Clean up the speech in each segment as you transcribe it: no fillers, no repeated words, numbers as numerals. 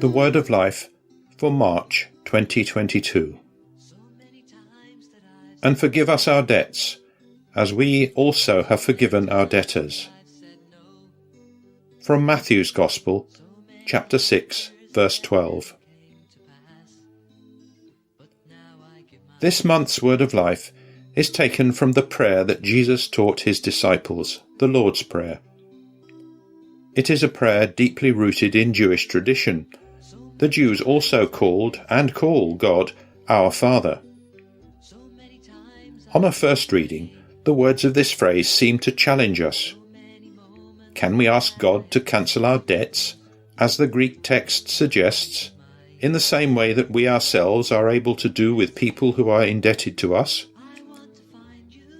The Word of Life for March 2022. And forgive us our debts, as we also have forgiven our debtors. From Matthew's Gospel, chapter 6, verse 12. This month's Word of Life is taken from the prayer that Jesus taught his disciples, the Lord's Prayer. It is a prayer deeply rooted in Jewish tradition. The Jews also called and call God our Father. On a first reading, the words of this phrase seem to challenge us. Can we ask God to cancel our debts, as the Greek text suggests, in the same way that we ourselves are able to do with people who are indebted to us?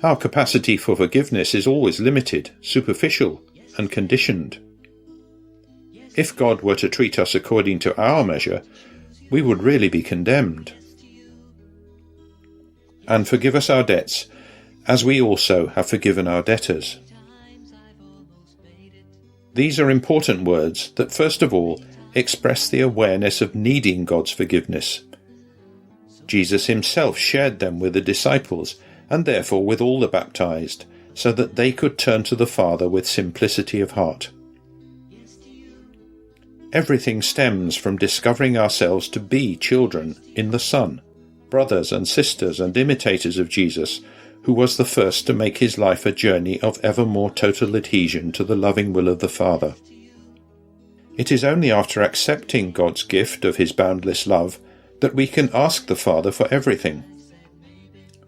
Our capacity for forgiveness is always limited, superficial, and conditioned. If God were to treat us according to our measure, we would really be condemned. And forgive us our debts, as we also have forgiven our debtors. These are important words that first of all express the awareness of needing God's forgiveness. Jesus himself shared them with the disciples, and therefore with all the baptized, so that they could turn to the Father with simplicity of heart. Everything stems from discovering ourselves to be children in the Son, brothers and sisters and imitators of Jesus, who was the first to make his life a journey of ever more total adhesion to the loving will of the Father. It is only after accepting God's gift of his boundless love that we can ask the Father for everything.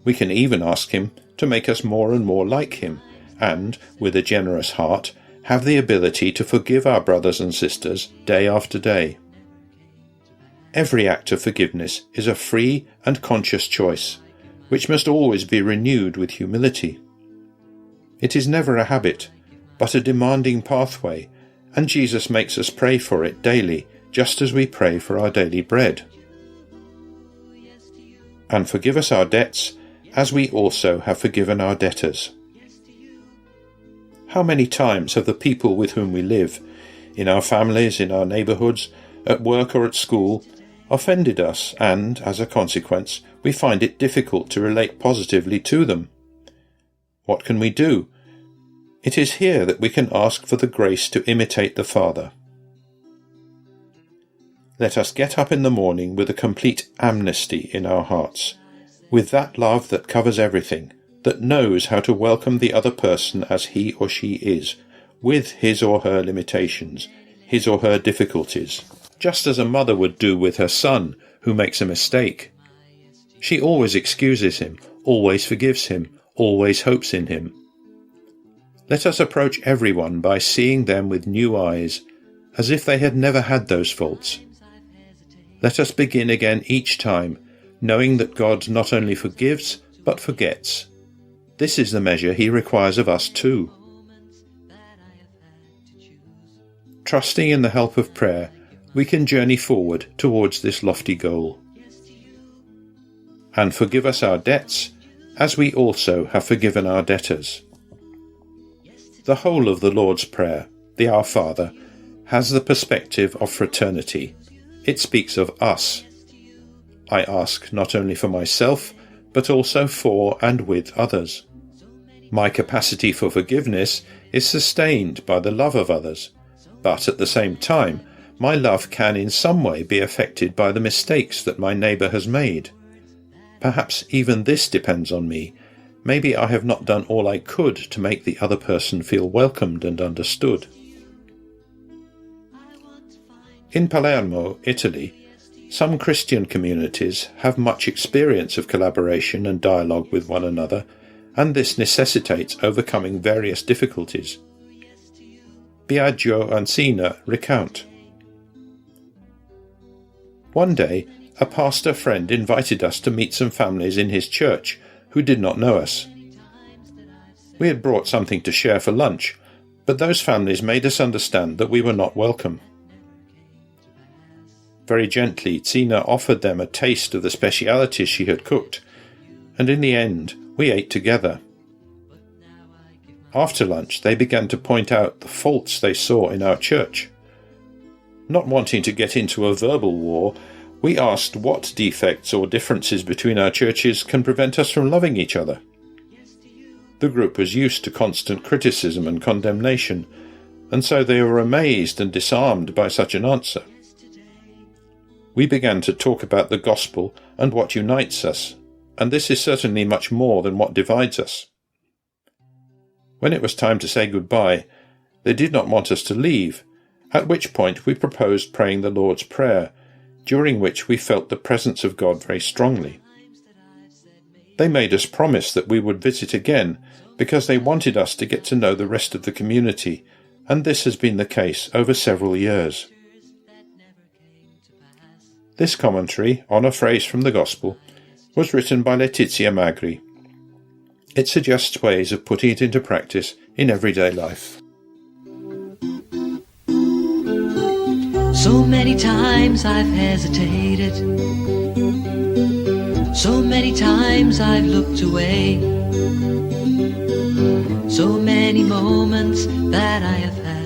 We can even ask him to make us more and more like him, and, with a generous heart, have the ability to forgive our brothers and sisters day after day. Every act of forgiveness is a free and conscious choice, which must always be renewed with humility. It is never a habit, but a demanding pathway, and Jesus makes us pray for it daily, just as we pray for our daily bread. And forgive us our debts, as we also have forgiven our debtors. How many times have the people with whom we live, in our families, in our neighbourhoods, at work or at school, offended us, and, as a consequence, we find it difficult to relate positively to them? What can we do? It is here that we can ask for the grace to imitate the Father. Let us get up in the morning with a complete amnesty in our hearts, with that love that covers everything, that knows how to welcome the other person as he or she is, with his or her limitations, his or her difficulties, just as a mother would do with her son who makes a mistake. She always excuses him, always forgives him, always hopes in him. Let us approach everyone by seeing them with new eyes, as if they had never had those faults. Let us begin again each time, knowing that God not only forgives, but forgets. This is the measure he requires of us too. Trusting in the help of prayer, we can journey forward towards this lofty goal. And forgive us our debts, as we also have forgiven our debtors. The whole of the Lord's Prayer, the Our Father, has the perspective of fraternity. It speaks of us. I ask not only for myself, but also for and with others. My capacity for forgiveness is sustained by the love of others, but at the same time, my love can in some way be affected by the mistakes that my neighbour has made. Perhaps even this depends on me. Maybe I have not done all I could to make the other person feel welcomed and understood. In Palermo, Italy, some Christian communities have much experience of collaboration and dialogue with one another, and this necessitates overcoming various difficulties. Biagio and Sina recount. One day, a pastor friend invited us to meet some families in his church who did not know us. We had brought something to share for lunch, but those families made us understand that we were not welcome. Very gently, Tina offered them a taste of the specialities she had cooked, and in the end, we ate together. After lunch, they began to point out the faults they saw in our church. Not wanting to get into a verbal war, we asked what defects or differences between our churches can prevent us from loving each other. The group was used to constant criticism and condemnation, and so they were amazed and disarmed by such an answer. We began to talk about the gospel and what unites us, and this is certainly much more than what divides us. When it was time to say goodbye, they did not want us to leave, at which point we proposed praying the Lord's Prayer, during which we felt the presence of God very strongly. They made us promise that we would visit again, because they wanted us to get to know the rest of the community, and this has been the case over several years. This commentary on a phrase from the Gospel was written by Letizia Magri. It suggests ways of putting it into practice in everyday life. So many times I've hesitated, so many times I've looked away, so many moments that I have had